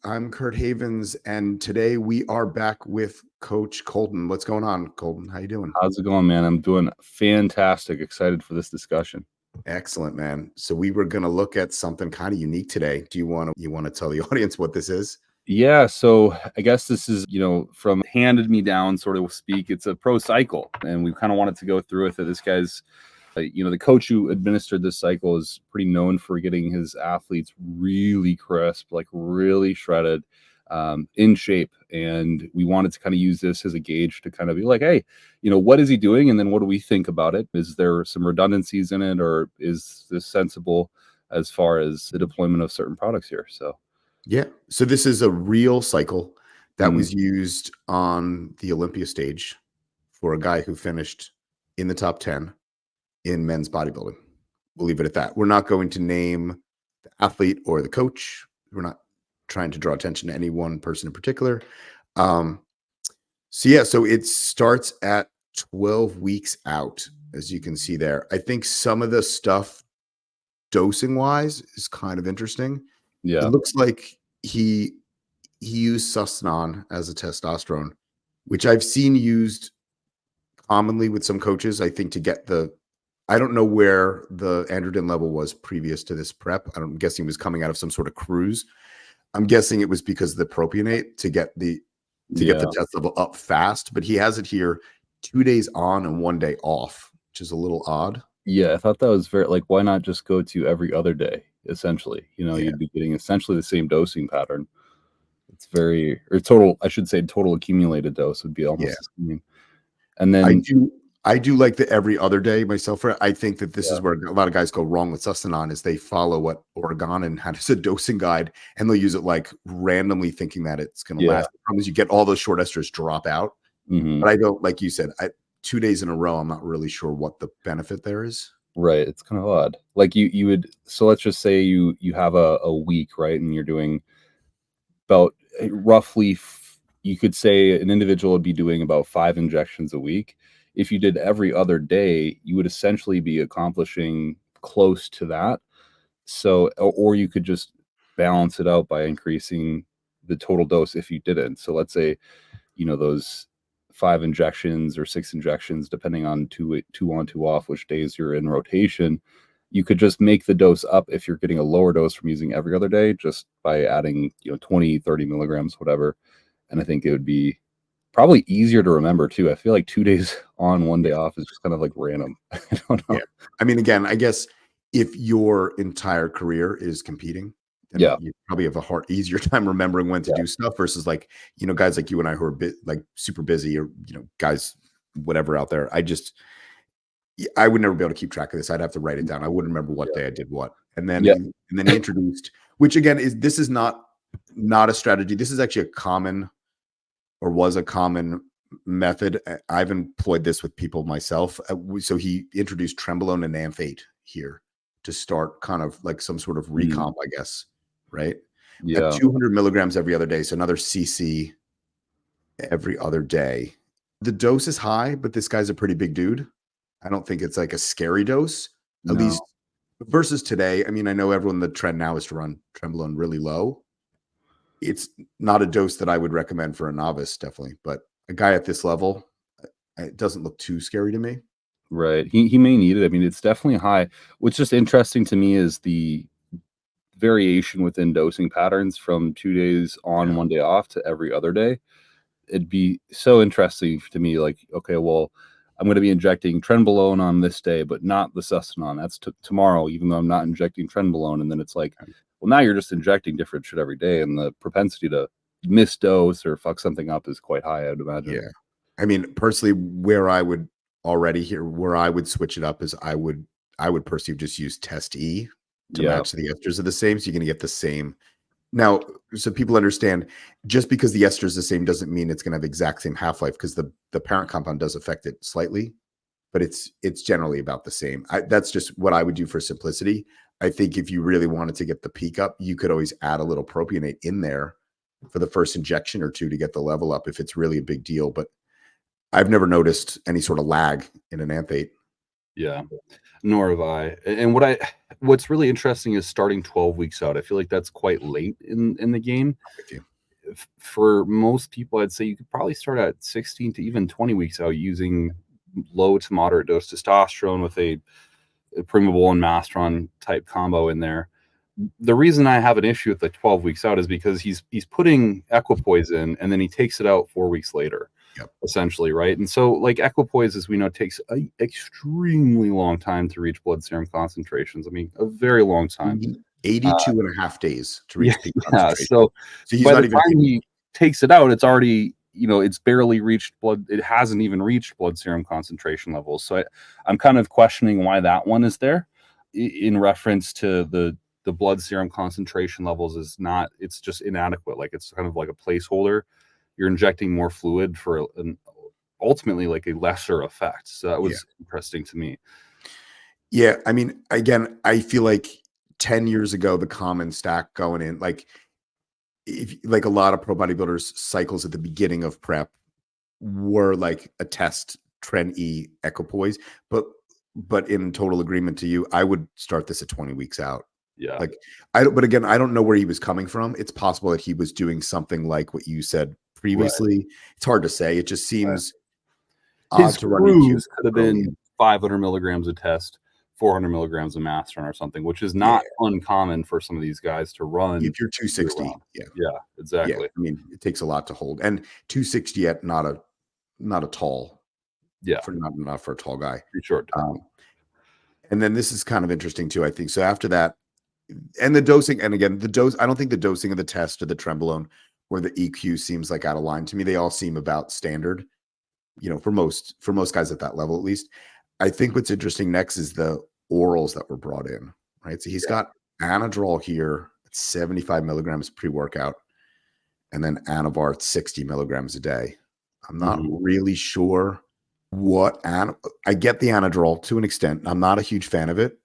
I'm Kurt Havens, and today we are back with Coach Kolton. What's going on, Kolton? How you doing? How's it going, man? I'm doing fantastic. Excited for this discussion. Excellent, man. So we were going to look at something kind of unique today. Do you want to tell the audience what this is? Yeah, so I guess this is, from handed me down, sort of speak. It's a pro cycle, and we kind of wanted to go through with it. This guy's, the coach who administered this cycle is pretty known for getting his athletes really crisp, like really shredded, in shape. And we wanted to kind of use this as a gauge to kind of be like, hey, what is he doing? And then what do we think about it? Is there some redundancies in it, or is this sensible as far as the deployment of certain products here? So. Yeah. So this is a real cycle that was used on the Olympia stage for a guy who finished in the top 10 in men's bodybuilding. We'll leave it at that. We're not going to name the athlete or the coach. We're not trying to draw attention to any one person in particular. So it starts at 12 weeks out, as you can see there. I think some of the stuff dosing wise is kind of interesting. Yeah. It looks like he used Sustanon as a testosterone, which I've seen used commonly with some coaches, I think, to get I don't know where the androgen level was previous to this prep. I'm guessing he was coming out of some sort of cruise. I'm guessing it was because of the propionate to get the test level up fast, but he has it here 2 days on and 1 day off, which is a little odd. Yeah, I thought that was very, why not just go to every other day, essentially? You'd be getting essentially the same dosing pattern. It's total accumulated dose would be almost the same. And then I do like the every other day myself. I think that this is where a lot of guys go wrong with Sustanon is they follow what Oregon had as a dosing guide, and they'll use it like randomly thinking that it's going to last. The problem is you get all those short esters drop out. But I don't, like you said, 2 days in a row, I'm not really sure what the benefit there is. Right. It's kind of odd. Like you would, so let's just say you have a week, right? And you're doing about roughly, you could say an individual would be doing about 5 injections a week. If you did every other day, you would essentially be accomplishing close to that. So, or you could just balance it out by increasing the total dose if you didn't. So let's say, those 5 injections or 6 injections, depending on two on, 2 off, which days you're in rotation, you could just make the dose up if you're getting a lower dose from using every other day, just by adding, 20, 30 milligrams, whatever. And I think it would be probably easier to remember too. I feel like 2 days on, 1 day off is just kind of like random. I don't know. Yeah. I mean, again, I guess if your entire career is competing, then you probably have easier time remembering when to do stuff versus guys like you and I who are super busy, or, guys, whatever out there. I would never be able to keep track of this. I'd have to write it down. I wouldn't remember what day I did what. And then, he introduced, which again this is not a strategy. This is actually was a common method. I've employed this with people myself. So he introduced Trenbolone and Amphate here to start kind of like some sort of recomp, I guess. Right. Yeah. At 200 milligrams every other day. So another CC every other day. The dose is high, but this guy's a pretty big dude. I don't think it's like a scary dose, at least versus today. I mean, I know the trend now is to run Trenbolone really low. It's not a dose that I would recommend for a novice, definitely, but a guy at this level, it doesn't look too scary to me. Right. He may need it. I mean, it's definitely high. What's just interesting to me is the variation within dosing patterns from 2 days on, 1 day off to every other day. It'd be so interesting to me. Like, okay, well, I'm going to be injecting Trenbolone on this day, but not the Sustanon. That's tomorrow, even though I'm not injecting Trenbolone. And then it's like, well, now you're just injecting different shit every day, and the propensity to miss dose or fuck something up is quite high, I'd imagine. Yeah. I mean, personally, where I would switch it up is I would personally just use Test E to match the esters are the same. So you're going to get the same. Now, so people understand, just because the ester is the same doesn't mean it's going to have exact same half-life, because the parent compound does affect it slightly, but it's generally about the same. That's just what I would do for simplicity. I think if you really wanted to get the peak up, you could always add a little propionate in there for the first injection or two to get the level up if it's really a big deal. But I've never noticed any sort of lag in an Amphate. Yeah, nor have I. And what's really interesting is starting 12 weeks out. I feel like that's quite late in the game. With you. For most people, I'd say you could probably start at 16 to even 20 weeks out using low to moderate dose testosterone with a primable and mastron type combo in there. The reason I have an issue with the 12 weeks out is because he's putting equipoise in and then he takes it out 4 weeks later. Yep. Essentially, right? And so, like, equipoise, as we know, takes an extremely long time to reach blood serum concentrations. I mean, a very long time. 82 and a half days to reach peak concentration. So he's by not the even time he takes it out, it's already, it's barely reached blood. It hasn't even reached blood serum concentration levels. So I'm kind of questioning why that one is there in reference to the blood serum concentration levels is not, it's just inadequate. Like, it's kind of like a placeholder. You're injecting more fluid for ultimately like a lesser effect. So that was interesting to me. Yeah. I mean, again, I feel like 10 years ago, the common stack going in, like, if like a lot of pro bodybuilders cycles at the beginning of prep were like a test Tren E equipoise, but in total agreement to you, I would start this at 20 weeks out. Yeah. Like, but again, I don't know where he was coming from. It's possible that he was doing something like what you said previously. Right. It's hard to say. It just seems odd his to run EQ could have been 500 milligrams of test, 400 milligrams of mastron or something, which is not uncommon for some of these guys to run. If you're 260, yeah, exactly. Yeah, I mean, it takes a lot to hold, and 260 at not a tall, not for a tall guy. Pretty short. And then this is kind of interesting too, I think. So after that, and the dosing, and again, the dose, I don't think the dosing of the test or the trenbolone or the EQ seems like out of line to me. They all seem about standard, for most guys at that level, at least. I think what's interesting next is the orals that were brought in, right? So he's got Anadrol here at 75 milligrams pre-workout, and then Anavar at 60 milligrams a day. I'm not really sure what I get the Anadrol to an extent. I'm not a huge fan of it,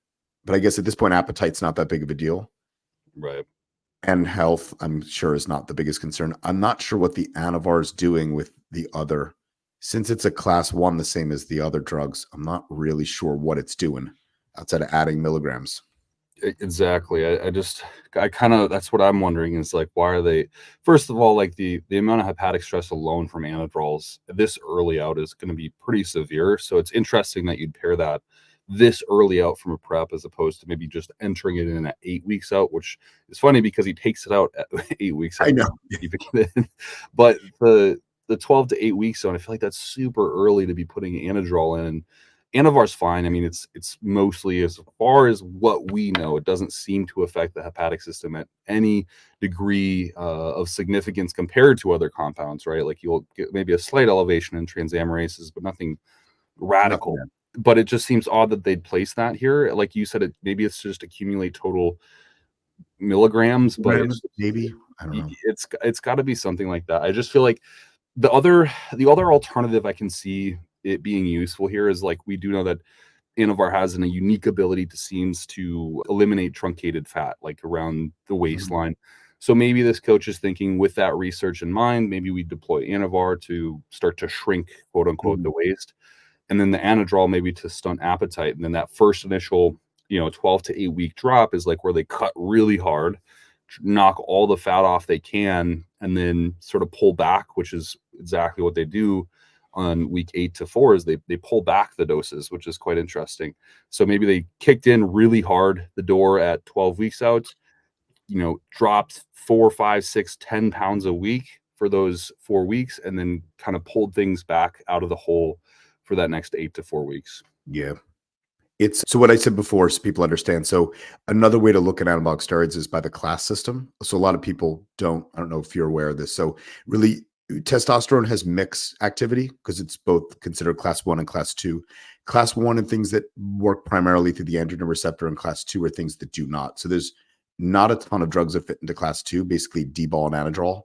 but I guess at this point, appetite's not that big of a deal. Right. And health, I'm sure, is not the biggest concern. I'm not sure what the Anavar is doing with the other. Since it's a class 1, the same as the other drugs, I'm not really sure what it's doing outside of adding milligrams. Exactly. I kind of, that's what I'm wondering is, like, why are they, first of all, like the amount of hepatic stress alone from Anadrols this early out is going to be pretty severe. So it's interesting that you'd pair that this early out from a prep as opposed to maybe just entering it in at 8 weeks out, which is funny because he takes it out at 8 weeks out. I know. But the 12 to 8 weeks out, I feel like that's super early to be putting Anadrol in. Anavar's fine. I mean, it's mostly, as far as what we know, it doesn't seem to affect the hepatic system at any degree of significance compared to other compounds, right? Like, you'll get maybe a slight elevation in transamerases, but nothing radical. But it just seems odd that they'd place that here. Like you said, maybe it's just accumulate total milligrams, but maybe, I don't know. It's got to be something like that. I just feel like the other alternative I can see it being useful here is, like, we do know that Anavar has a unique ability to eliminate truncated fat, like around the waistline. So maybe this coach is thinking, with that research in mind, maybe we deploy Anavar to start to shrink, quote unquote, the waist, and then the Anadrol maybe to stunt appetite. And then that first initial, 12 to 8 week drop is like where they cut really hard, knock all the fat off they can, and then sort of pull back, which is exactly what they do on week 8 to 4 is they pull back the doses, which is quite interesting. So maybe they kicked in really hard the door at 12 weeks out, dropped 4, 5, 6, 10 pounds a week for those 4 weeks, and then kind of pulled things back out of the hole for that next 8 to 4 weeks. Yeah. It's so what I said before, so people understand. So another way to look at anabolic steroids is by the class system. So a lot of people I don't know if you're aware of this. So really, testosterone has mixed activity because it's both considered class 1 and class 2. Class 1 and things that work primarily through the androgen receptor, and class 2 are things that do not. So there's not a ton of drugs that fit into class 2, basically D-bol and Anadrol.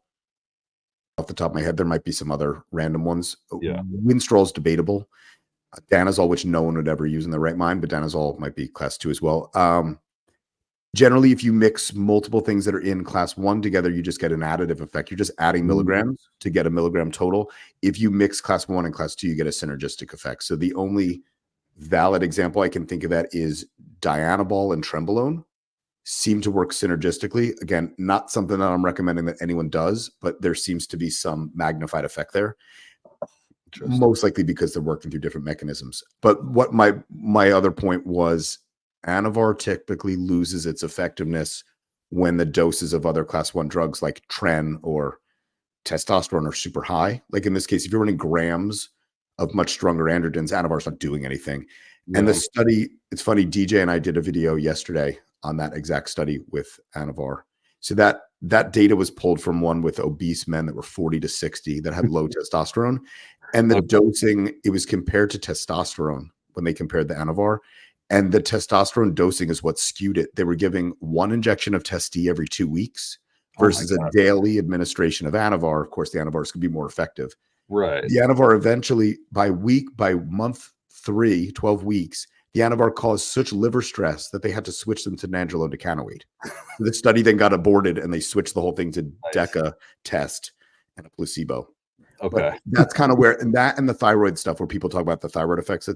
Off the top of my head, there might be some other random ones. Yeah. Winstrol is debatable. Danazol, which no one would ever use in their right mind, but Danazol might be class 2 as well. Generally, if you mix multiple things that are in class 1 together, you just get an additive effect. You're just adding milligrams to get a milligram total. If you mix class 1 and class 2, you get a synergistic effect. So the only valid example I can think of that is Dianabol and Trenbolone seem to work synergistically. Again, not something that I'm recommending that anyone does, but there seems to be some magnified effect there. Most likely because they're working through different mechanisms. But what my other point was, Anavar typically loses its effectiveness when the doses of other class 1 drugs like Tren or testosterone are super high. Like in this case, if you're running grams of much stronger androgens, Anavar's not doing anything. Yeah. And the study, it's funny, DJ and I did a video yesterday on that exact study with Anavar. So that data was pulled from one with obese men that were 40 to 60 that had low testosterone. And the dosing, it was compared to testosterone when they compared the Anavar. And the testosterone dosing is what skewed it. They were giving 1 injection of Testi every 2 weeks versus a daily administration of Anavar. Of course, the Anavars could be more effective. Right. The Anavar eventually, by month 3, 12 weeks, the Anavar caused such liver stress that they had to switch them to Nandrolone decanoate. The study then got aborted, and they switched the whole thing to DECA test and a placebo. Okay. But that's kind of where, and the thyroid stuff, where people talk about the thyroid effects,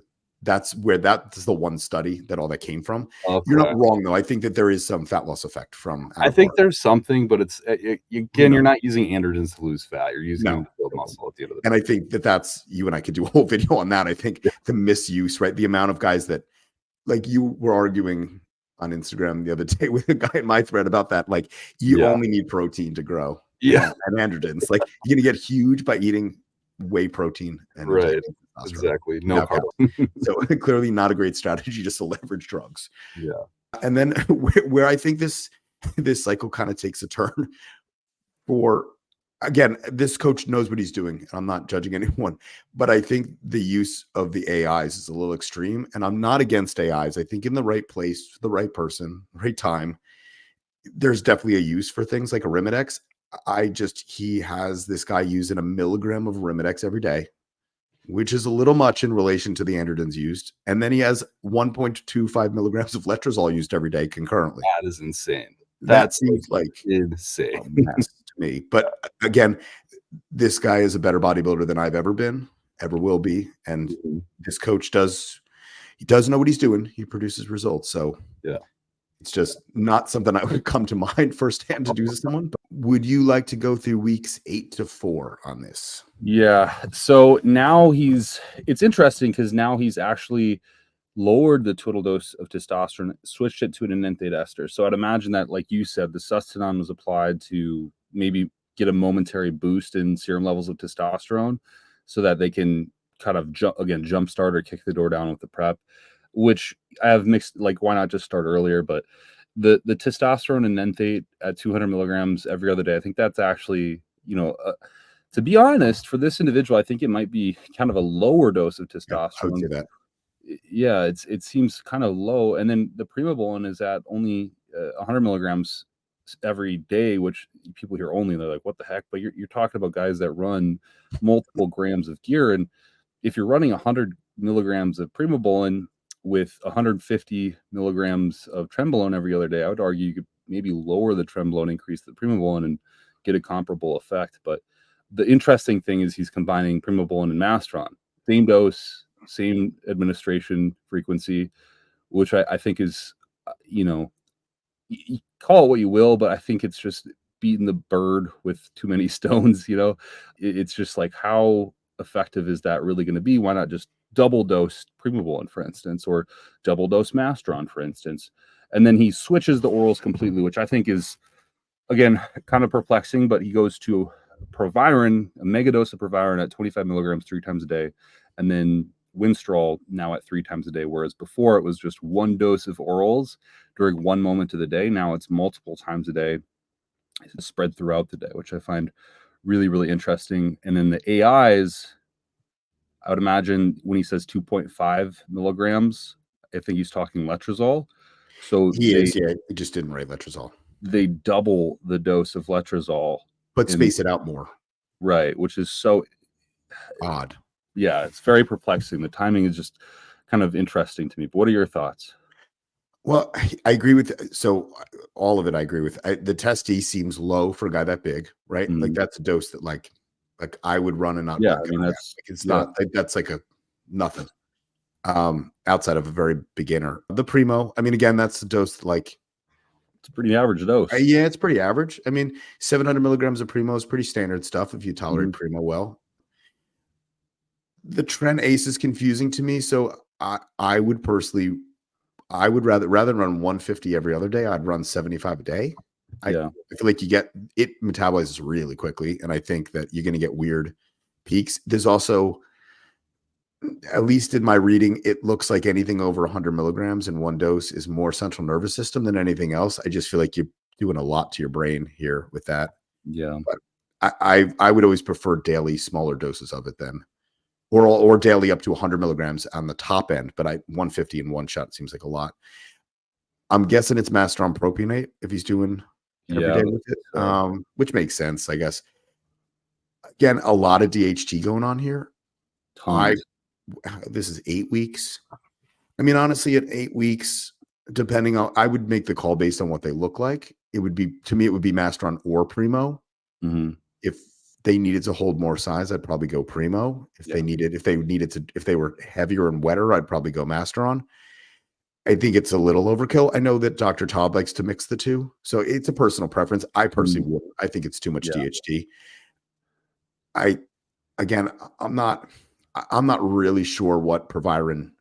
that's the one study that all that came from. Okay. You're not wrong, though. I think that there is some fat loss effect from Anavar. I think there's something, but it's again, you're not using androgens to lose fat. You're using them to build muscle at the end of the day. And I think that's, you and I could do a whole video on that. I think the misuse, right? The amount of guys that, like, you were arguing on Instagram the other day with a guy in my thread about that. Like, you only need protein to clearly and androgens. Like, you're gonna get huge by eating whey protein and exactly no carbs. So clearly not a great strategy just to leverage drugs. Yeah. And then where I think this cycle kind of takes a turn for, again, this coach knows what he's doing. I'm not judging anyone, but I think the use of the AIs is a little extreme. And I'm not against AIs. I think in the right place, the right person, right time, there's definitely a use for things like Arimidex. He has this guy using 1 milligram of Arimidex every day, which is a little much in relation to the androgens used. And then he has 1.25 milligrams of letrozole used every day concurrently. That is insane. That seems like insane a mess to me. But again, this guy is a better bodybuilder than I've ever been, ever will be. And this coach does know what he's doing. He produces results. So yeah, it's just not something I would come to mind firsthand to do to someone. But would you like to go through weeks 8 to 4 on this? Yeah. So now it's interesting because now he's actually lowered the total dose of testosterone, switched it to an enanthate ester. So I'd imagine that, like you said, the sustanon was applied to maybe get a momentary boost in serum levels of testosterone so that they can kind of jumpstart or kick the door down with the prep, which I have mixed, like, why not just start earlier? But the testosterone and enanthate at 200 milligrams every other day, I think that's actually, to be honest, for this individual, I think it might be kind of a lower dose of testosterone. I would say that. Yeah, it seems kind of low. And then the primobolan is at only 100 milligrams every day, which people hear only, they're like, what the heck? But you're talking about guys that run multiple grams of gear. And if you're running 100 milligrams of primobolan with 150 milligrams of trenbolone every other day, I would argue you could maybe lower the trenbolone, increase the primobolan, and get a comparable effect. But the interesting thing is he's combining primobolan and mastron, same dose, same administration frequency, which I think is, you call it what you will, but I think it's just beating the bird with too many stones. It's just like, how effective is that really going to be? Why not just double dose primobolan, for instance, or double dose mastron, for instance? And then he switches the orals completely, which I think is, again, kind of perplexing, but he goes to proviron, a mega dose of proviron at 25 milligrams 3 times a day, and then Winstrol now at 3 times a day, whereas before it was just 1 dose of orals during 1 moment of the day. Now it's multiple times a day, it's spread throughout the day, which I find really, really interesting. And then the AIs, I would imagine when he says 2.5 milligrams, I think he's talking letrozole. So he just didn't write letrozole. They double the dose of letrozole, but space it out more. Right, which is so odd. Yeah, it's very perplexing. The timing is just kind of interesting to me. But what are your thoughts? Well, I agree with, so all of it I agree with. The Testi seems low for a guy that big, right? Mm-hmm. Like, that's a dose that like I would run and not. Yeah, I mean, that's, it's not, that's like a nothing. outside of a very beginner. The primo, I mean, again, that's the dose like It's a pretty average dose. yeah, it's pretty average. I mean, 700 milligrams of primo is pretty standard stuff if you tolerate Mhm. primo well. The Tren Ace is confusing to me, so I would personally I would rather than run 150 every other day, I'd run 75 a day. Yeah. I feel like you get it metabolizes really quickly, and I think that you're going to get weird peaks. There's also, at least in my reading, it looks like anything over 100 milligrams in one dose is more central nervous system than anything else. I just feel like you're doing a lot to your brain here with that. Yeah. But I would always prefer daily smaller doses of it then, or daily up to 100 milligrams on the top end. But 150 in one shot seems like a lot. I'm guessing it's master on propionate if he's doing every Yeah. day with it, So which makes sense, I guess. Again, a lot of DHT going on here. I tons. This is 8 weeks. I mean, honestly, at 8 weeks, depending on, I would make the call based on what they look like. It would be, to me, it would be Masteron or Primo. Mhm. If they needed to hold more size, I'd probably go Primo. Yeah. If they were heavier and wetter, I'd probably go Masteron. I think it's a little overkill. I know that Dr. Todd likes to mix the two, so it's a personal preference. I personally Mhm. wouldn't. I think it's too much Yeah. DHT. I again, I'm not really sure what Proviron,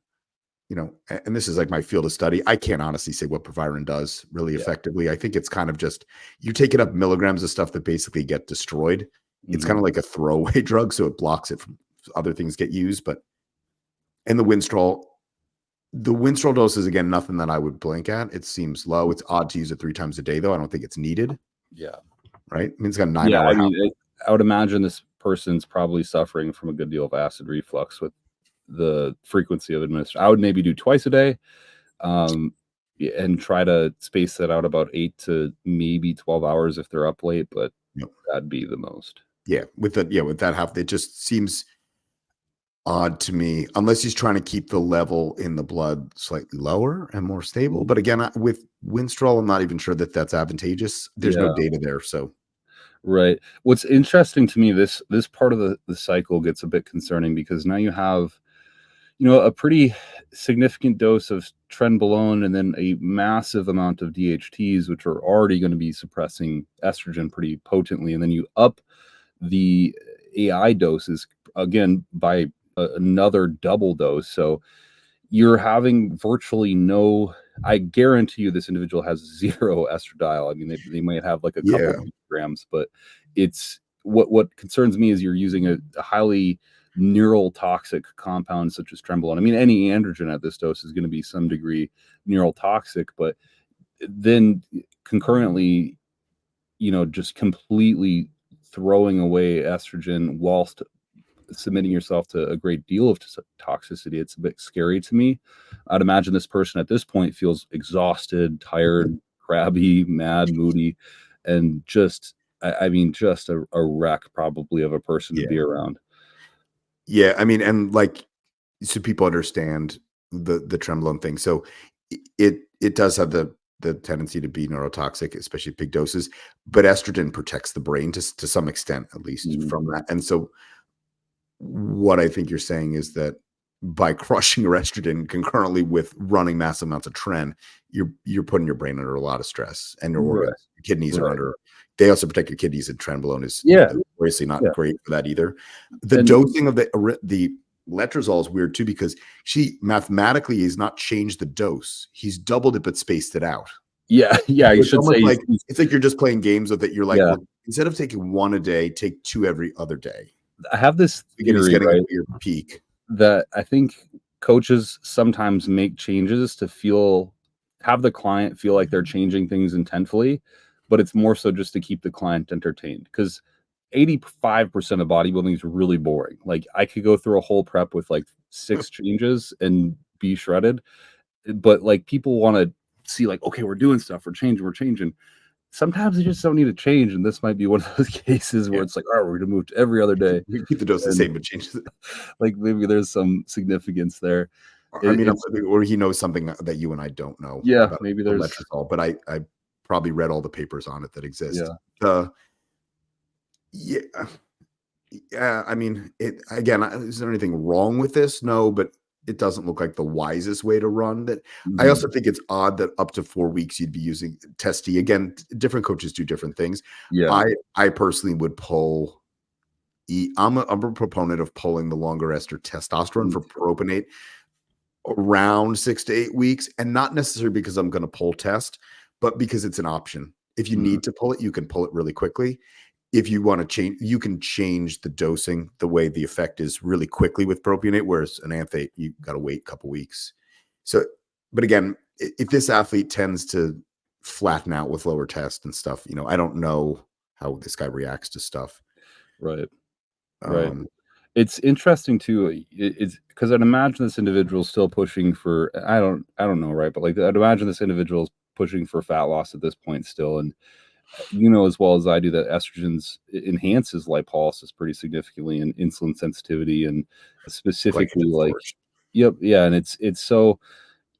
and this is like my field of study. I can't honestly say what Proviron does really Yeah. effectively. I think it's kind of just you're taking up milligrams of stuff that basically get destroyed. It's kind Mhm. of like a throwaway drug, so it blocks it from other things get used. But and the Winstrol dose is again nothing that I would blink at. It seems low. It's odd to use it 3 times a day, though. I don't think it's needed, Yeah. right? I mean, it's got a nine Yeah, hour I half. mean, I would imagine this person's probably suffering from a good deal of acid reflux with the frequency of administration. I would maybe do twice a day, and try to space that out about 8 to maybe 12 hours if they're up late, but that'd be the most. With that half, it just seems odd to me, unless he's trying to keep the level in the blood slightly lower and more stable. But again, with Winstrol, I'm not even sure that that's advantageous. There's no Yeah, data there, so right. What's interesting to me, this part of the cycle gets a bit concerning because now you have, a pretty significant dose of trenbolone and then a massive amount of DHTs, which are already going to be suppressing estrogen pretty potently. And then you up the AI doses again by another double dose. So you're having virtually no, I guarantee you this individual has zero estradiol. I mean, they might have like a couple yeah, grams, but it's what concerns me is you're using a highly neural toxic compound such as trembolone. I mean, any androgen at this dose is going to be some degree neural toxic, but then concurrently, just completely throwing away estrogen whilst submitting yourself to a great deal of toxicity. It's a bit scary to me. I'd imagine this person at this point feels exhausted, tired, crabby, mad, moody, and just, I mean, just a wreck probably of a person to yeah, be around. yeah. I mean, and like, so people understand the trembolone thing. So it does have the tendency to be neurotoxic, especially at big doses. But estrogen protects the brain to some extent, at least Mhm. from that. And so what I think you're saying is that by crushing your estrogen concurrently with running massive amounts of tren, you're putting your brain under a lot of stress and your Right, organs, your kidneys are right. under. They also protect your kidneys, and trenbolone is Yeah, obviously not yeah. great for that either. The And dosing of the letrozole is weird too because she mathematically has not changed the dose. He's doubled it but spaced it out. yeah, yeah, you So it's should almost say like it's like you're just playing games with it. You're like, yeah. well, instead of taking one a day, take two every other day. I have this Again, he's theory, getting a right? weird peak. That I think coaches sometimes make changes to have the client feel like they're changing things intentfully, but it's more so just to keep the client entertained. Because 85% of bodybuilding is really boring. Like I could go through a whole prep with like 6 changes and be shredded. But like people want to see like, okay, we're doing stuff, we're changing. Sometimes you just don't need to change. And this might be one of those cases where Yeah. it's like, all right, we're gonna move to every other day. We keep the dose the And same, but changes it. like maybe there's some significance there. I It, mean, it's or he knows something that you and I don't know yeah, about maybe the there's letrozole, but I probably read all the papers on it that exist. yeah, The yeah, yeah. I mean, is there anything wrong with this? No, but it doesn't look like the wisest way to run that. I also think it's odd that up to 4 weeks you'd be using Test-T. Again, different coaches do different things. Yeah. I personally would pull I'm a proponent of pulling the longer ester testosterone for propionate around 6 to 8 weeks, and not necessarily because I'm going to pull test, but because it's an option. If you need to pull it, you can pull it really quickly. If you want to change, you can change the dosing the way the effect is really quickly with propionate, whereas an anthate, you got to wait a couple weeks. So, but again, if this athlete tends to flatten out with lower test and stuff, I don't know how this guy reacts to stuff. Right. Right. It's interesting too. It's because I'd imagine this individual is still pushing for, I don't know, right? But like, I'd imagine this individual is pushing for fat loss at this point still. And as well as I do that estrogens enhances lipolysis pretty significantly and insulin sensitivity, and specifically yep. Yeah. And it's so,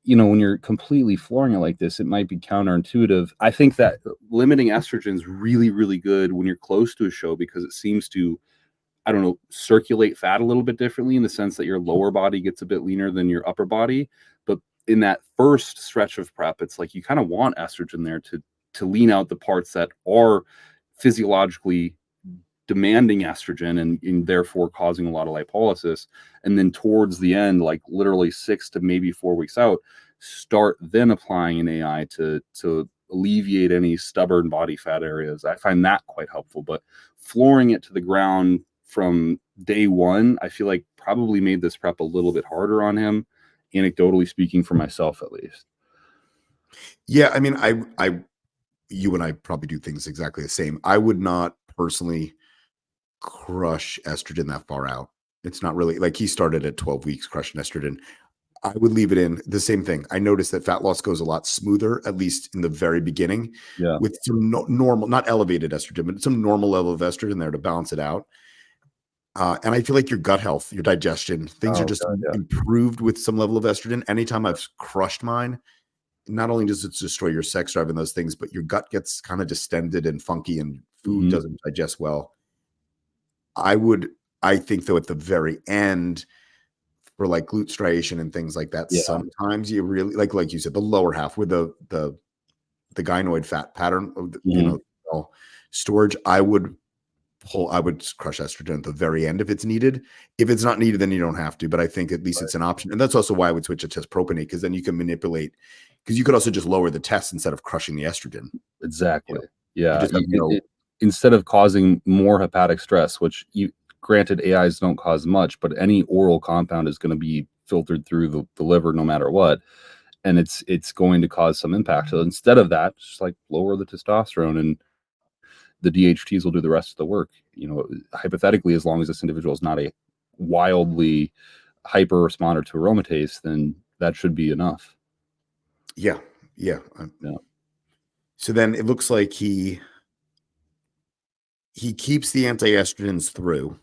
when you're completely flooring it like this, it might be counterintuitive. I think that limiting estrogen is really, really good when you're close to a show, because it seems to, I don't know, circulate fat a little bit differently, in the sense that your lower body gets a bit leaner than your upper body. But in that first stretch of prep, it's like you kind of want estrogen there to lean out the parts that are physiologically demanding estrogen, and therefore causing a lot of lipolysis. And then towards the end, like literally 6 to maybe 4 weeks out, start then applying an AI to alleviate any stubborn body fat areas. I find that quite helpful. But flooring it to the ground from day one, I feel like probably made this prep a little bit harder on him, anecdotally speaking, for myself at least. Yeah, I mean, you and I probably do things exactly the same. I would not personally crush estrogen that far out. It's not really like he started at 12 weeks crushing estrogen. I would leave it in. The same thing. I noticed that fat loss goes a lot smoother, at least in the very beginning, with some normal, not elevated estrogen, but some normal level of estrogen there to balance it out. And I feel like your gut health, your digestion, things are just improved with some level of estrogen. Anytime I've crushed mine, not only does it destroy your sex drive and those things, but your gut gets kind of distended and funky, and food doesn't digest well. I think though, at the very end, for like glute striation and things like that, sometimes you really like you said, the lower half with the gynoid fat pattern of storage. I would crush estrogen at the very end if it's needed. If it's not needed, then you don't have to. But I think at least it's an option. And that's also why I would switch to test propionate, because then you can manipulate, because you could also just lower the test instead of crushing the estrogen. Exactly. Yeah. Instead of causing more hepatic stress, which granted, AIs don't cause much, but any oral compound is going to be filtered through the liver no matter what. And it's going to cause some impact. So instead of that, just like lower the testosterone, and the DHTs will do the rest of the work. Hypothetically, as long as this individual is not a wildly hyper responder to aromatase, then that should be enough. Yeah. So then it looks like he keeps the anti-estrogens through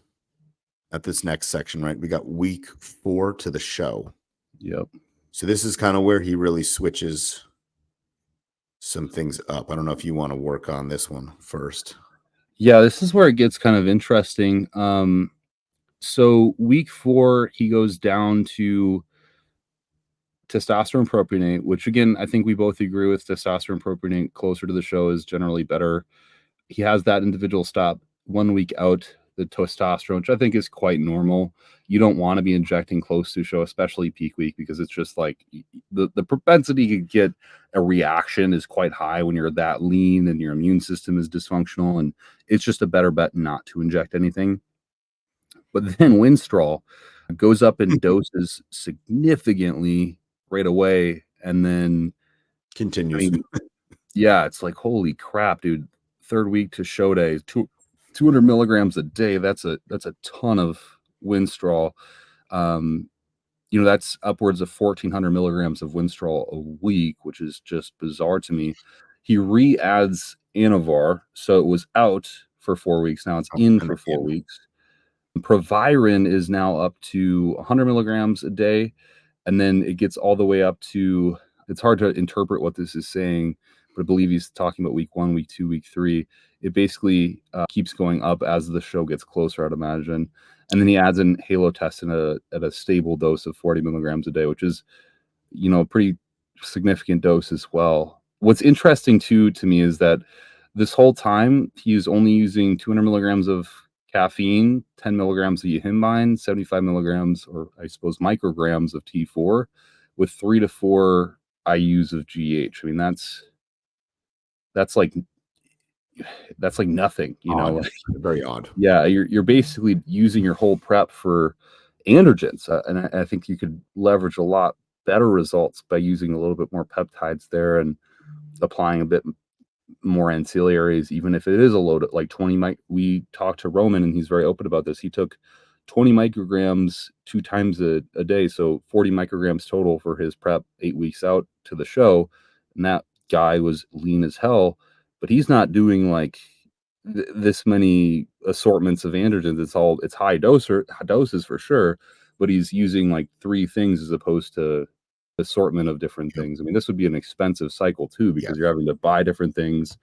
at this next section, right? We got week 4 to the show. Yep. So this is kind of where he really switches some things up. I don't know if you want to work on this one first. Yeah, this is where it gets kind of interesting. So week 4, he goes down to testosterone propionate, which again, I think we both agree with. Testosterone propionate closer to the show is generally better. He has that individual stop 1 week out the testosterone, which I think is quite normal. You don't want to be injecting close to show, especially peak week, because it's just like the propensity to get a reaction is quite high when you're that lean and your immune system is dysfunctional, and it's just a better bet not to inject anything. But then Winstrol goes up in doses significantly right away, and then continues. Yeah, it's like, holy crap, dude. 3rd week to show day, 200 milligrams a day. That's a ton of Winstrol. That's upwards of 1,400 milligrams of Winstrol a week, which is just bizarre to me. He re-adds Anavar, so it was out for 4 weeks. Now it's in for 4 weeks. Proviron is now up to 100 milligrams a day, and then it gets all the way up to, it's hard to interpret what this is saying, but I believe he's talking about week 1, week 2, week 3. It basically keeps going up as the show gets closer, I'd imagine. And then he adds in halo test at a stable dose of 40 milligrams a day, which is, a pretty significant dose as well. What's interesting too to me is that this whole time he's only using 200 milligrams of caffeine, 10 milligrams of yohimbine, 75 milligrams, or I suppose micrograms of T4, with 3 to 4 IUs of GH. I mean, that's like nothing, Odd. Very odd. Yeah, you're basically using your whole prep for androgens, and I think you could leverage a lot better results by using a little bit more peptides there and applying a bit more ancillaries, even if it is a load at like 20 we talked to Roman and he's very open about this. He took 20 micrograms 2 times a day, so 40 micrograms total for his prep 8 weeks out to the show, and that guy was lean as hell, but he's not doing like this many assortments of androgens. It's high doses for sure, but he's using like 3 things as opposed to assortment of different things. I mean, this would be an expensive cycle too, because you're having to buy different things,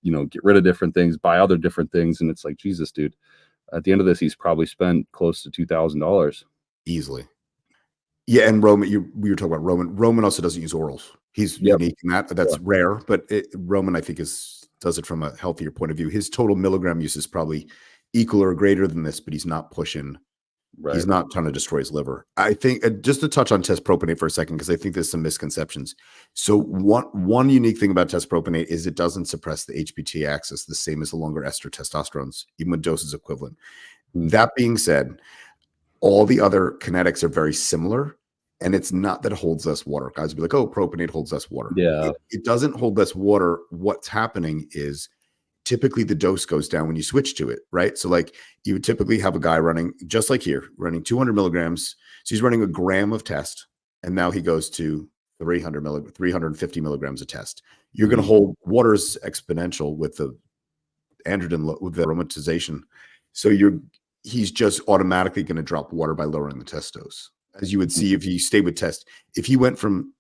get rid of different things, buy other different things, and it's like, Jesus, dude. At the end of this, he's probably spent close to $2,000 easily. Yeah, and Roman, we were talking about Roman. Roman also doesn't use orals. He's unique in that. That's rare, but Roman, I think, does it from a healthier point of view. His total milligram use is probably equal or greater than this, but he's not pushing. Right. He's not trying to destroy his liver. I think just to touch on test propionate for a second, because I think there's some misconceptions. So one unique thing about test propionate is it doesn't suppress the HPT axis the same as the longer ester testosterones, even when dose is equivalent. That being said, all the other kinetics are very similar, and it's not that it holds less water. Guys will be like, oh, propionate holds less water. Yeah. It doesn't hold less water. What's happening is typically the dose goes down when you switch to it, right? So like you would typically have a guy running, just like here, running 200 milligrams. So he's running a gram of test, and now he goes to 350 milligrams of test. You're going to hold water's exponential with the androgen, with the aromatization. So he's just automatically going to drop water by lowering the test dose. As you would see if he stayed with test, if he went from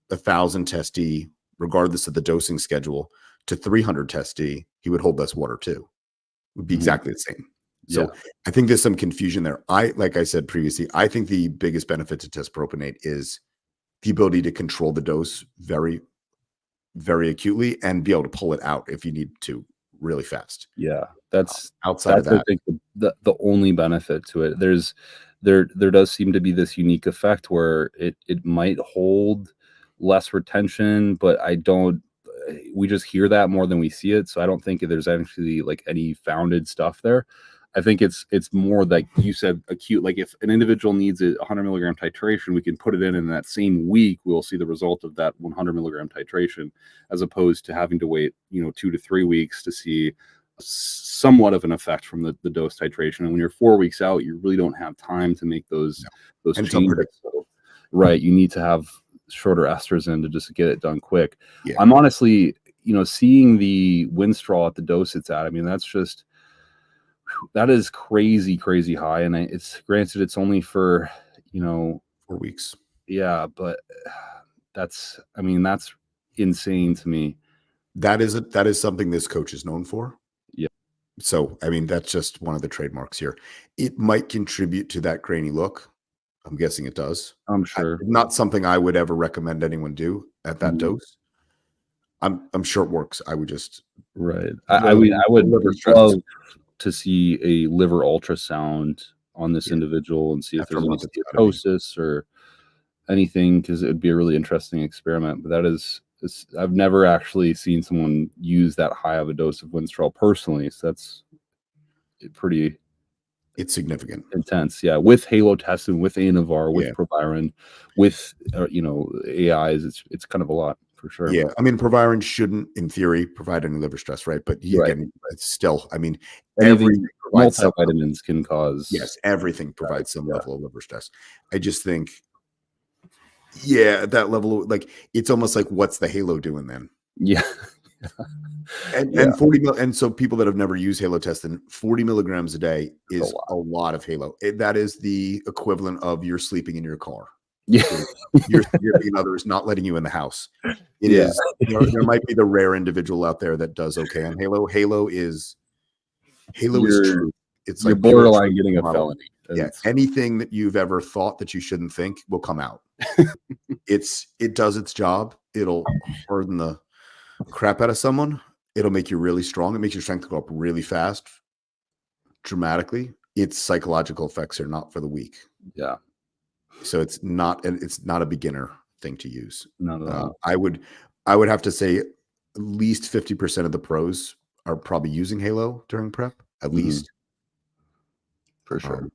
1,000 test D, regardless of the dosing schedule, to 300 test D, he would hold less water too. It would be exactly the same. So I think there's some confusion there. Like I said previously, I think the biggest benefit to test propionate is the ability to control the dose very, very acutely and be able to pull it out if you need to really fast. Yeah, that's outside of that. I think the only benefit to it. There does seem to be this unique effect where it might hold less retention, but we just hear that more than we see it. So I don't think there's actually like any founded stuff there. I think it's more like you said, acute. Like if an individual needs a 100 milligram titration, we can put it in that same week. We'll see the result of that 100 milligram titration, as opposed to having to wait, 2 to 3 weeks to see somewhat of an effect from the dose titration. And when you're 4 weeks out, you really don't have time to make those changes. So, right. You need to have shorter esters in to just get it done quick. Yeah. I'm honestly, seeing the Winstrol at the dose it's at, I mean, that is crazy high. And it's granted it's only for, 4 weeks. Yeah. But that's insane to me. That is something this coach is known for. Yeah. So, I mean, that's just one of the trademarks here. It might contribute to that grainy look. I'm guessing it does. I'm sure. Not something I would ever recommend anyone do at that dose. I'm sure it works. I would just I would love to see a liver ultrasound on this individual and see if there's any steatosis or anything, because it would be a really interesting experiment. But I've never actually seen someone use that high of a dose of Winstrol personally. So that's pretty. It's significant, intense, yeah. With halo testing, with Anavar, with Proviron, with AIs, it's kind of a lot for sure. Yeah, I mean, Proviron shouldn't, in theory, provide any liver stress, right? But again, it's still, I mean, everything multivitamins can cause. Yes, everything provides some level of liver stress. I just think, at that level, like it's almost like, what's the halo doing then? Yeah. And 40 and so people that have never used halo testing, 40 milligrams a day is a lot of halo. That is the equivalent of you're sleeping in your car. Yeah, your significant other is not letting you in the house. It is. There might be the rare individual out there that does okay on halo. Halo is true. It's you're like borderline getting a felony Yeah, It's anything that you've ever thought that you shouldn't think will come out. It does its job. It'll harden the crap out of someone. It'll make you really strong. It makes your strength go up really fast, dramatically. Its psychological effects are not for the weak. yeah, So it's not a beginner thing to use. not at all. I would have to say at least 50% of the pros are probably using Halo during prep, at Mhm, least. for sure. Um,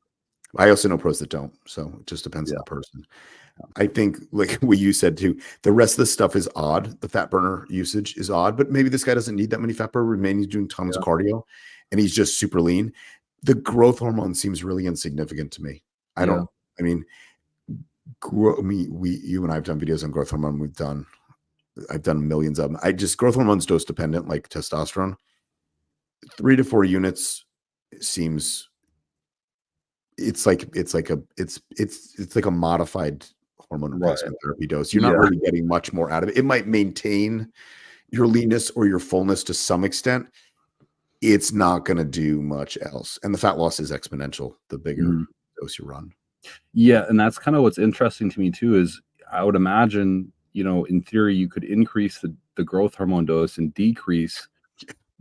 I also know pros that don't, so it just depends on Yeah, the person. I think, like what you said too, the rest of the stuff is odd. The fat burner usage is odd, but maybe this guy doesn't need that many fat burner. Maybe he's doing tons of yeah, cardio, and he's just super lean. The growth hormone seems really insignificant to me. I yeah, don't. I mean, you and I have done videos on growth hormone. I've done millions of them. Growth hormone's dose dependent, like testosterone. 3 to 4 units seems it's like a modified hormone right. replacement therapy dose. You're not Yeah, really getting much more out of it. It might maintain your leanness or your fullness to some extent. It's not going to do much else. And the fat loss is exponential the bigger mhm. dose you run. Yeah, and that's kinda what's interesting to me too is I would imagine, in theory, you could increase the growth hormone dose and decrease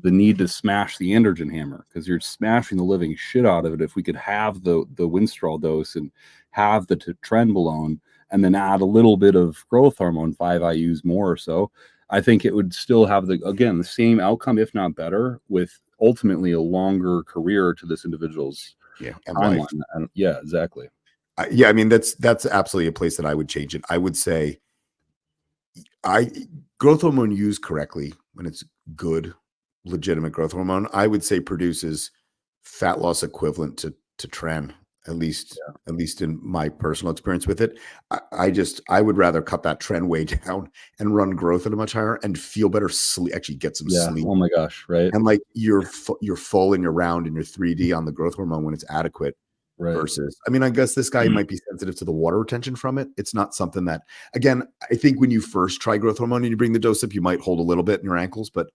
the need to smash the androgen hammer because you're smashing the living shit out of it. If we could have the Winstrol dose and have the trenbolone and then add a little bit of growth hormone, 5 IUs more or so, I think it would still have the same outcome, if not better, with ultimately a longer career to this individual's Yeah. And life. timeline. Yeah, exactly. Yeah. I mean, that's absolutely a place that I would change it. I would say I growth hormone used correctly when it's good, legitimate growth hormone, I would say produces fat loss equivalent to tren, at least Yeah. at least in my personal experience with it. I would rather cut that trend way down and run growth at a much higher and feel better, sleep, actually get some Yeah. sleep. Oh my gosh, right? And like you're full and you're round and you're 3D on the growth hormone when it's adequate. Right. Versus, I mean, I guess this guy might be sensitive to the water retention from it. It's not something that, again, I think when you first try growth hormone and you bring the dose up, you might hold a little bit in your ankles, but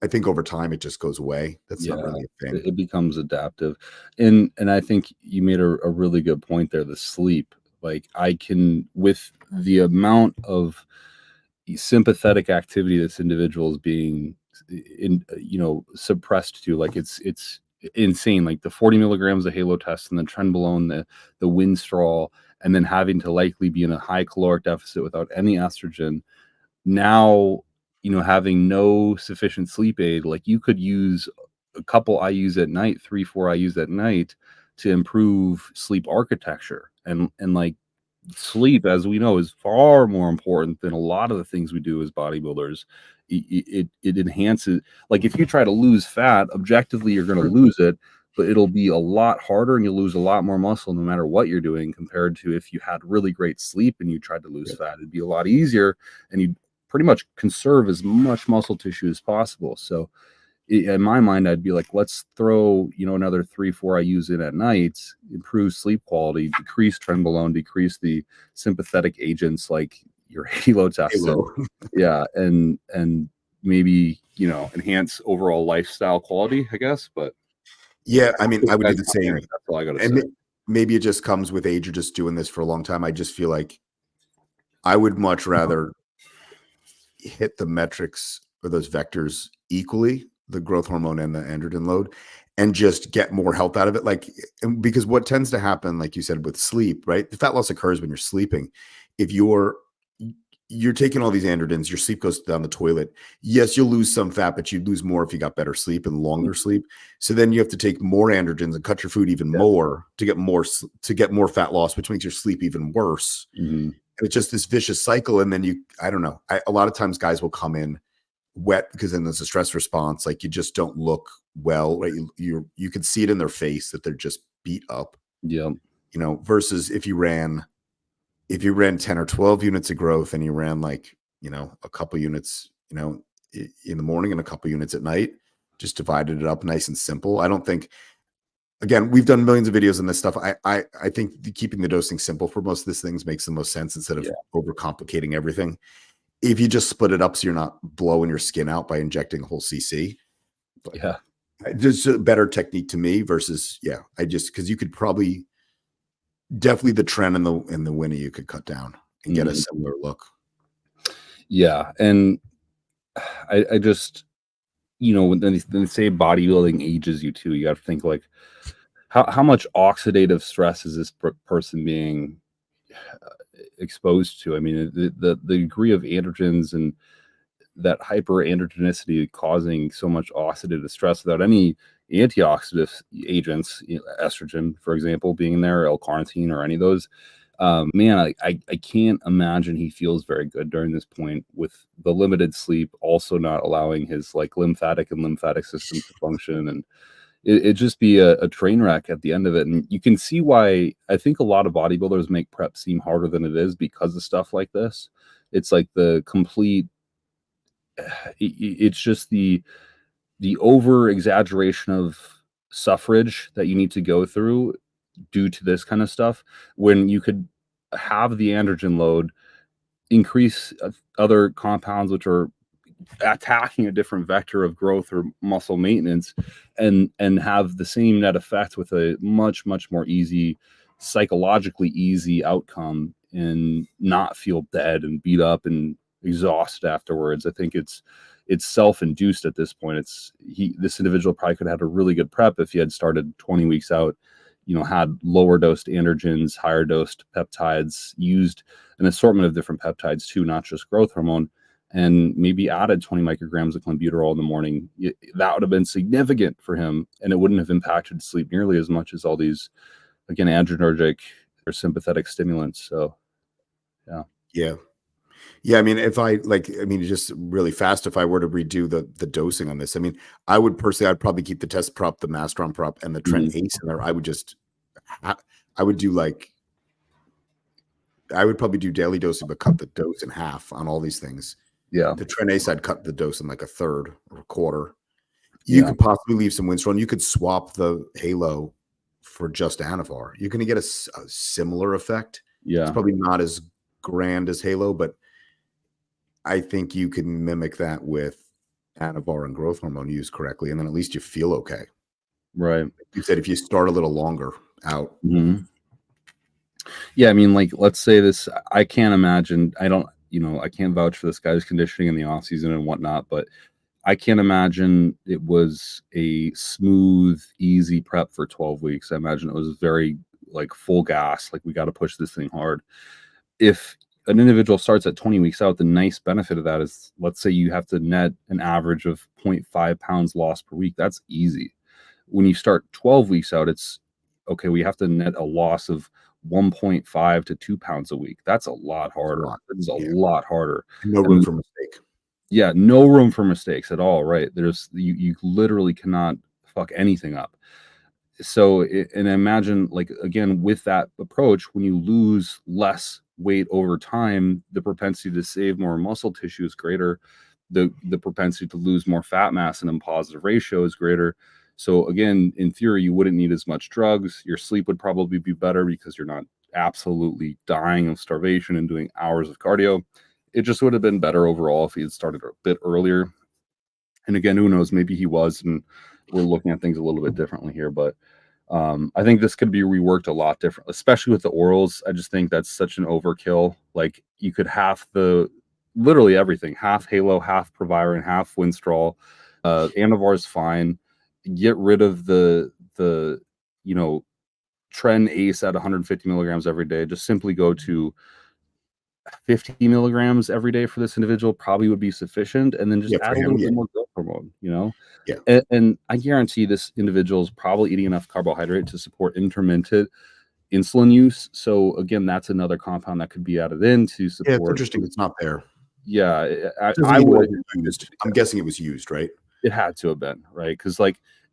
I think over time it just goes away. That's not Yeah. really a thing. It becomes adaptive. And I think you made a really good point there, the sleep. Like I can with the amount of sympathetic activity this individual is being suppressed to, like it's insane, like the 40 milligrams of halo test and the trenbolone, the winstrol, and then having to likely be in a high caloric deficit without any estrogen. Now, having no sufficient sleep aid, like you could use a couple IUs at night, 3 4 IUs at night, to improve sleep architecture. And like sleep, as we know, is far more important than a lot of the things we do as bodybuilders. It enhances, like if you try to lose fat, objectively you're going to lose it, but it'll be a lot harder and you'll lose a lot more muscle no matter what you're doing, compared to if you had really great sleep and you tried to lose Yep. fat. It'd be a lot easier and you'd pretty much conserve as much muscle tissue as possible. So in my mind, I'd be like, let's throw, another 3 4 IUs in at night, improve sleep quality, decrease trenbolone, decrease the sympathetic agents like your halo test, and Halo. yeah, and maybe enhance overall lifestyle quality, I guess. But Yeah, I I hope mean, this I would do guy's the not hearing. same. That's all I got to And say. maybe it just comes with age or just doing this for a long time. I just feel like I would much rather hit the metrics or those vectors equally, the growth hormone and the androgen load, and just get more health out of it. Because what tends to happen, like you said, with sleep, right? The fat loss occurs when you're sleeping. If you're taking all these androgens, your sleep goes down the toilet. Yes, you'll lose some fat, but you'd lose more if you got better sleep and longer sleep. So then you have to take more androgens and cut your food even more to get more fat loss, which makes your sleep even worse. Mhm. And it's just this vicious cycle. And then I don't know. A lot of times guys will come in wet because then there's a stress response. Like you just don't look well, right? You can see it in their face that they're just beat up, Yep. Versus if you ran 10 or 12 units of growth and you ran like, a couple units, in the morning and a couple units at night, just divided it up nice and simple. I don't think, again, we've done millions of videos on this stuff. I think keeping the dosing simple for most of these things makes the most sense instead of Yeah. overcomplicating everything. If you just split it up so you're not blowing your skin out by injecting a whole CC, but Yeah. just a better technique to me versus, because you could probably Definitely the trend in the Winnie you could cut down and get a similar look. Yeah, and I just, when they say bodybuilding ages you too, you got to think like how much oxidative stress is this person being exposed to? I mean, the degree of androgens and that hyperandrogenicity causing so much oxidative stress without any antioxidant agents, estrogen, for example, being there, L-carnitine, or any of those. Man, I can't imagine he feels very good during this point with the limited sleep, also not allowing his like lymphatic system to function, and it'd just be a train wreck at the end of it. And you can see why I think a lot of bodybuilders make prep seem harder than it is because of stuff like this. It's like the complete it's just the over exaggeration of suffrage that you need to go through due to this kind of stuff, when you could have the androgen load increase other compounds which are attacking a different vector of growth or muscle maintenance, and have the same net effect with a much more easy, psychologically easy outcome, and not feel dead and beat up and exhausted afterwards. I think it's self-induced at this point. This individual probably could have had a really good prep if he had started 20 weeks out, had lower dosed androgens, higher dosed peptides, used an assortment of different peptides too, not just growth hormone, and maybe added 20 micrograms of clenbuterol in the morning. That would have been significant for him, and it wouldn't have impacted sleep nearly as much as all these, again, adrenergic or sympathetic stimulants. So, Yeah. Yeah, I mean, just really fast, if I were to redo the dosing on this, I mean, I'd probably keep the test prop, the Mastron prop, and the Tren Ace in there. I would probably do daily dosing, but cut the dose in half on all these things. Yeah. The Tren Ace, I'd cut the dose in like a third or a quarter. You could possibly leave some Winstrol. You could swap the Halo for just Anavar. You're going to get a similar effect. Yeah. It's probably not as grand as Halo, but I think you can mimic that with Anavar and growth hormone used correctly, and then at least you feel okay. Right. Like you said, if you start a little longer out. Yeah, I mean, like, let's say this, I can't imagine, I can't vouch for this guy's conditioning in the off season and whatnot, but I can't imagine it was a smooth, easy prep for 12 weeks. I imagine it was very like full gas, like we got to push this thing hard. If an individual starts at 20 weeks out, the nice benefit of that is, let's say you have to net an average of 0.5 pounds lost per week. That's easy. When you start 12 weeks out, it's okay, we have to net a loss of 1.5 to 2 pounds a week. That's a lot harder. It's a lot harder. No room for mistake. Yeah, no room for mistakes at all, right? You literally cannot fuck anything up. So, and imagine, like, again, with that approach, when you lose less weight over time, the propensity to save more muscle tissue is greater. The propensity to lose more fat mass and in positive ratio is greater. So again, in theory, you wouldn't need as much drugs. Your sleep would probably be better because you're not absolutely dying of starvation and doing hours of cardio. It just would have been better overall if he had started a bit earlier. And again, who knows, maybe he was, and we're looking at things a little bit differently here. But I think this could be reworked a lot different, especially with the orals. I just think that's such an overkill. Like, you could have literally everything, half Halo, half Proviron, half Winstrol. Anavar's fine. Get rid of the Tren Ace at 150 milligrams every day. Just simply go to 50 milligrams every day for this individual probably would be sufficient, and then just add a little bit more growth hormone, and I guarantee this individual is probably eating enough carbohydrate to support intermittent insulin use. So again, that's another compound that could be added in to support. Yeah, it's interesting it's not there. Yeah, I would. I'm guessing it was used, right? It had to have been, right? Because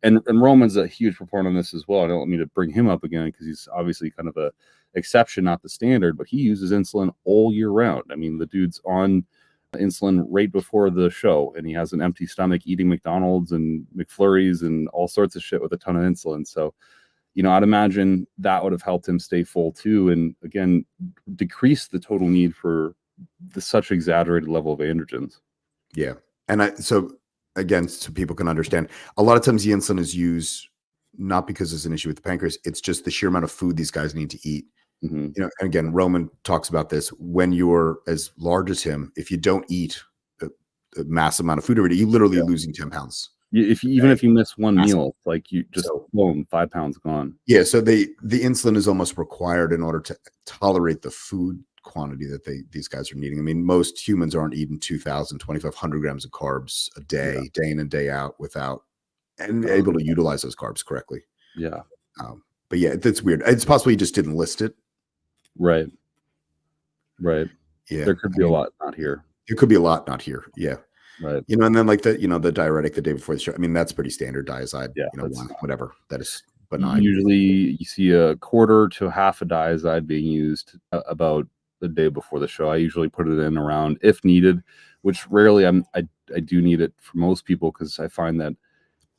and Roman's a huge proponent on this as well. I don't want me to bring him up again because he's obviously kind of a exception, not the standard, but he uses insulin all year round. I mean, the dude's on insulin right before the show, and he has an empty stomach eating McDonald's and McFlurries and all sorts of shit with a ton of insulin. So, I'd imagine that would have helped him stay full too, and again, decrease the total need for such exaggerated level of androgens. Yeah. And so again, so people can understand, a lot of times the insulin is used not because there's an issue with the pancreas. It's just the sheer amount of food these guys need to eat Mm-hmm. You know, and again, Roman talks about this. When you're as large as him, if you don't eat a massive amount of food every day, you literally losing 10 pounds. Even if you miss one Massive. meal, like you just boom, 5 pounds gone. Yeah. So the insulin is almost required in order to tolerate the food quantity that these guys are needing. I mean, most humans aren't eating 2,000, 2,500 grams of carbs a day, day in and day out without and able to utilize those carbs correctly. Yeah. But yeah, that's weird. It's possible he just didn't list it. Right. Right. Yeah. There could be a lot not here. There could be a lot not here. Yeah. Right. You know, and then like the diuretic the day before the show. I mean, that's pretty standard diazide, Yeah, you know, whatever. That is benign. Usually you see a quarter to half a diazide being used about the day before the show. I usually put it in around if needed, which rarely I do need it for most people, because I find that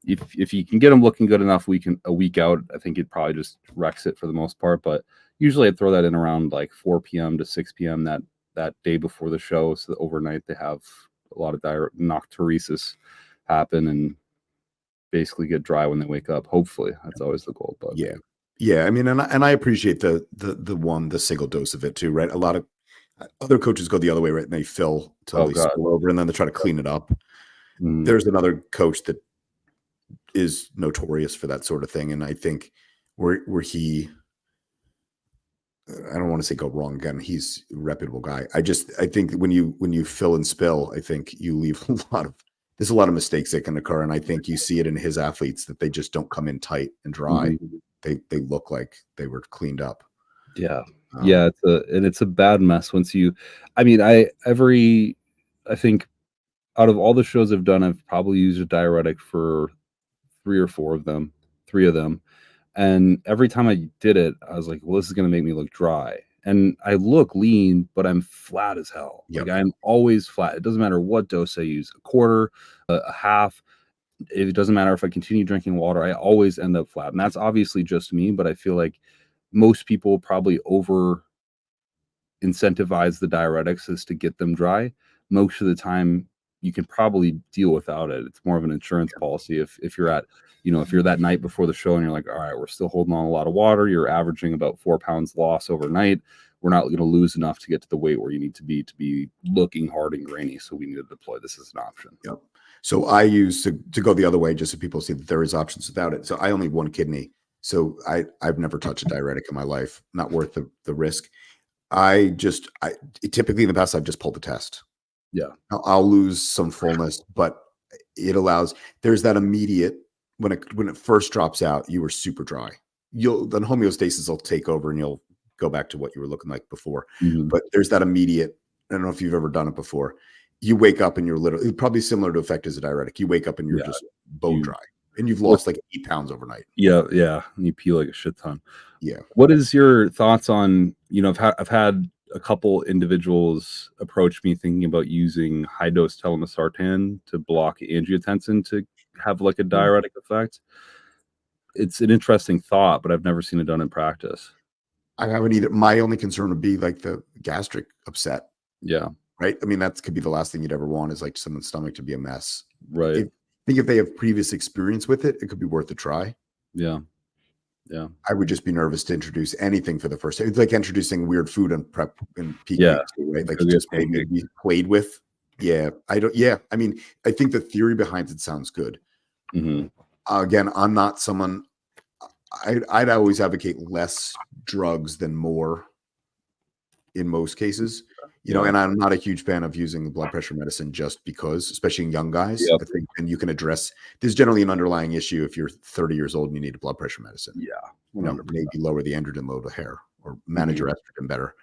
if you can get them looking good enough a week out, I think it probably just wrecks it for the most part. But usually I'd throw that in around like 4 p.m. to 6 p.m. that day before the show, so that overnight they have a lot of nocturesis happen and basically get dry when they wake up. Hopefully, that's always the goal. But yeah. I mean, and I appreciate the single dose of it too, right? A lot of other coaches go the other way, right? And they fill till they spill over, and then they try to clean it up. Mm-hmm. There's another coach that is notorious for that sort of thing, and I think where he, I don't want to say go wrong again. He's a reputable guy. I think when you fill and spill, I think you leave there's a lot of mistakes that can occur. And I think you see it in his athletes that they just don't come in tight and dry. Mm-hmm. They look like they were cleaned up. Yeah. Yeah. It's a bad mess once I think out of all the shows I've done, I've probably used a diuretic for 3 of them. And every time I did it, I was like, well, this is going to make me look dry. And I look lean, but I'm flat as hell. Yep. Like, I'm always flat. It doesn't matter what dose I use, a quarter, a half. It doesn't matter if I continue drinking water. I always end up flat. And that's obviously just me, but I feel like most people probably over incentivize the diuretics is to get them dry. Most of the time, you can probably deal without it. It's more of an insurance policy. If you're at, if you're that night before the show and you're like, all right, we're still holding on a lot of water, you're averaging about 4 pounds loss overnight. We're not going to lose enough to get to the weight where you need to be looking hard and grainy. So we need to deploy this as an option. Yep. So I used to go the other way, just so people see that there is options without it. So I only have one kidney. So I've never touched a diuretic in my life. Not worth the risk. Typically in the past, I've just pulled the test. Yeah. I'll lose some fullness, but there's that immediate, when it first drops out, you were super dry. Then homeostasis will take over and you'll go back to what you were looking like before. Mm-hmm. But there's that immediate, I don't know if you've ever done it before. You wake up and you're literally, probably similar to effect as a diuretic. You wake up and you're just bone dry and you've lost like 8 pounds overnight. Yeah. Yeah. And you pee like a shit ton. Yeah. What is your thoughts on, I've had a couple individuals approach me thinking about using high dose telmisartan to block angiotensin to have like a diuretic effect. It's an interesting thought, but I've never seen it done in practice. I haven't either. My only concern would be like the gastric upset. Yeah. Right. I mean, that could be the last thing you'd ever want, is like someone's stomach to be a mess. Right. I think if they have previous experience with it, it could be worth a try. Yeah. Yeah. I would just be nervous to introduce anything for the first time. It's like introducing weird food and prep and peak week too, right? Like just maybe be played with. Yeah. I mean, I think the theory behind it sounds good. Mm-hmm. Again, I'm not someone, I'd always advocate less drugs than more in most cases, and I'm not a huge fan of using blood pressure medicine just because, especially in young guys. I think, and you can address, there's generally an underlying issue if you're 30 years old and you need a blood pressure medicine. Yeah. Maybe lower the androgen load of hair or manage your estrogen better.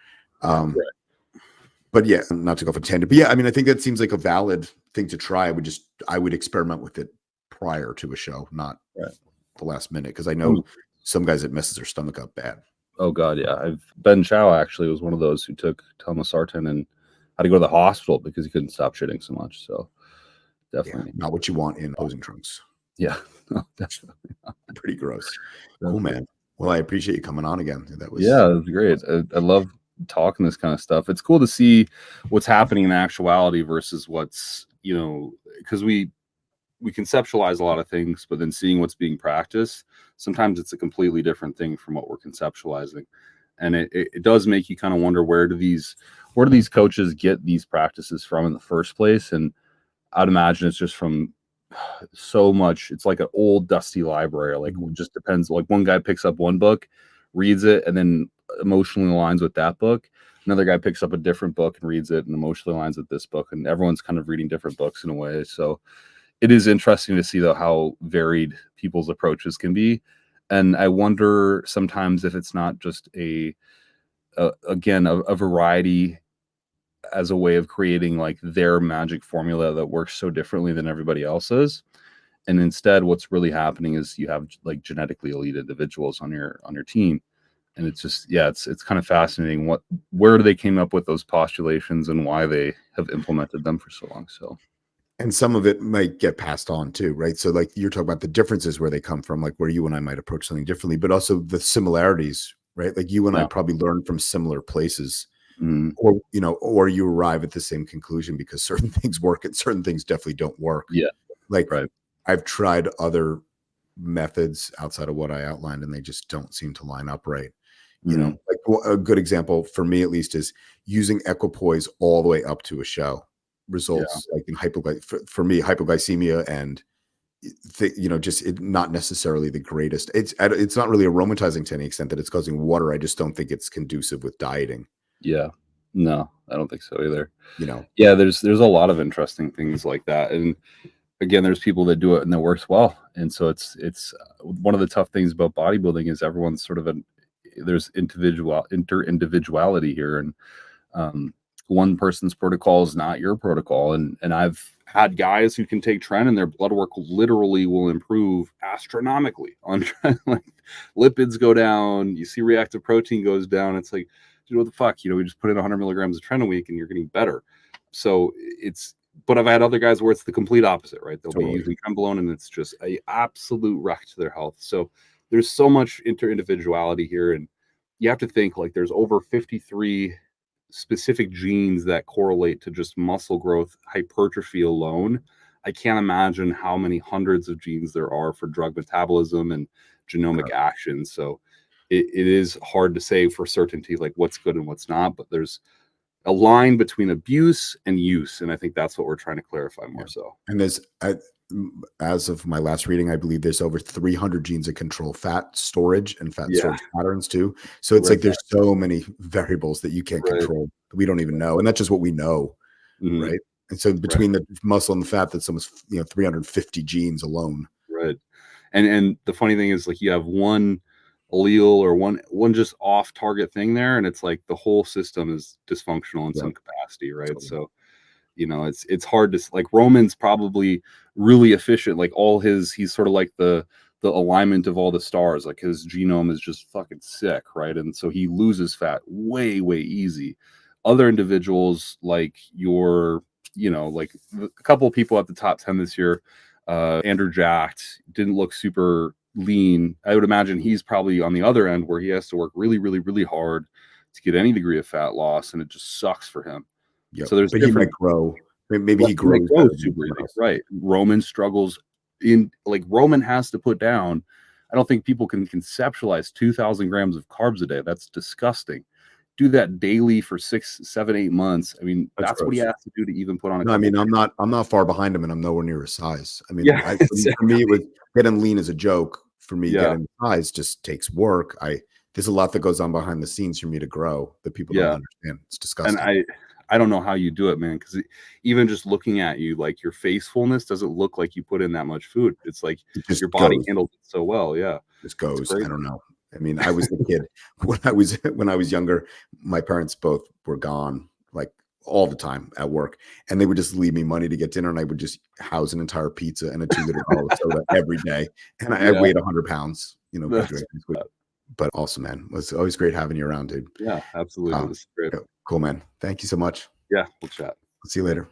But yeah, not to go for tangent, but yeah, I mean, I think that seems like a valid thing to try. I would experiment with it prior to a show, not the last minute. Cause I know some guys that messes their stomach up bad. Oh God. Yeah. Ben Chow actually was one of those who took telmisartan and had to go to the hospital because he couldn't stop shitting so much. So definitely not what you want in posing trunks. Yeah. No, definitely not. Pretty gross. Cool, man. Well, I appreciate you coming on again. That was great. I love talking this kind of stuff. It's cool to see what's happening in actuality versus what's, because we conceptualize a lot of things, but then seeing what's being practiced, sometimes it's a completely different thing from what we're conceptualizing. And it does make you kind of wonder, where do these coaches get these practices from in the first place? And I'd imagine it's just from so much. It's like an old dusty library. Like, it just depends. Like, one guy picks up one book, reads it, and then emotionally aligns with that book. Another guy picks up a different book and reads it and emotionally aligns with this book. And everyone's kind of reading different books in a way. So it is interesting to see, though, how varied people's approaches can be. And I wonder sometimes if it's not just again, a variety as a way of creating like their magic formula that works so differently than everybody else's. And instead, what's really happening is you have like genetically elite individuals on your team. And it's just, yeah, it's kind of fascinating where they came up with those postulations and why they have implemented them for so long. So, and some of it might get passed on too, right? So like you're talking about the differences where they come from, like where you and I might approach something differently, but also the similarities, right? Like you and I probably learn from similar places, or, you know, or you arrive at the same conclusion because certain things work and certain things definitely don't work. Yeah. Like I've tried other methods outside of what I outlined and they just don't seem to line up right. You know, like a good example for me, at least, is using equipoise all the way up to a show results like in for me, hypoglycemia and you know, just not necessarily the greatest. It's not really aromatizing to any extent that it's causing water. I just don't think it's conducive with dieting. Yeah, no, I don't think so either. You know, yeah, there's a lot of interesting things like that. And again, there's people that do it and that works well. And so it's one of the tough things about bodybuilding is everyone's sort of there's inter-individuality here. And one person's protocol is not your protocol. And I've had guys who can take tren and their blood work literally will improve astronomically on tren. Like, lipids go down, you see reactive protein goes down. It's like, dude, what the fuck? You know, we just put in 100 milligrams of tren a week and you're getting better. So but I've had other guys where it's the complete opposite, right? They'll be using trenbolone and it's just a absolute wreck to their health. So there's so much inter-individuality here. And you have to think, like, there's over 53 specific genes that correlate to just muscle growth, hypertrophy alone. I can't imagine how many hundreds of genes there are for drug metabolism and genomic action. So it is hard to say for certainty, like, what's good and what's not, but there's a line between abuse and use. And I think that's what we're trying to clarify more so. And as of my last reading, I believe there's over 300 genes that control fat storage and fat storage patterns too. So it's like there's so many variables that you can't control that we don't even know. And that's just what we know, right? And so between the muscle and the fat, that's almost 350 genes alone. Right. And the funny thing is, like, you have one allele or one just off target thing there, and it's like the whole system is dysfunctional in some capacity, right? Totally. So, you know, it's hard to, like, Roman's probably really efficient, like he's sort of like the alignment of all the stars, like his genome is just fucking sick, right? And so he loses fat way easy. Other individuals, like like a couple of people at the top 10 this year, Andrew Jacked didn't look super lean. I would imagine he's probably on the other end where he has to work really hard to get any degree of fat loss, and it just sucks for him. Yep. So there's he might grow. Maybe he grows super easy, right? Roman struggles Roman has to put down. I don't think people can conceptualize 2,000 grams of carbs a day. That's disgusting. Do that daily for 6, 7, 8 months. I mean, that's what he has to do to even put on a. No, I mean, I'm not far behind him, and I'm nowhere near his size. I mean, for me, it was getting lean as a joke. For me, getting size just takes work. There's a lot that goes on behind the scenes for me to grow that people don't understand. It's disgusting. And I don't know how you do it, man, because even just looking at you, like, your facefulness doesn't look like you put in that much food. It's like your body handles it so well. Yeah, just goes. I don't know. I mean, I was the kid when I was younger. My parents both were gone, like, all the time at work, and they would just leave me money to get dinner, and I would just house an entire pizza and a 2-liter bottle of soda every day, and I weighed 100 pounds. But awesome, man. It was always great having you around, dude. Yeah, absolutely. This is great. Cool, man. Thank you so much. Yeah, we'll chat. See you later.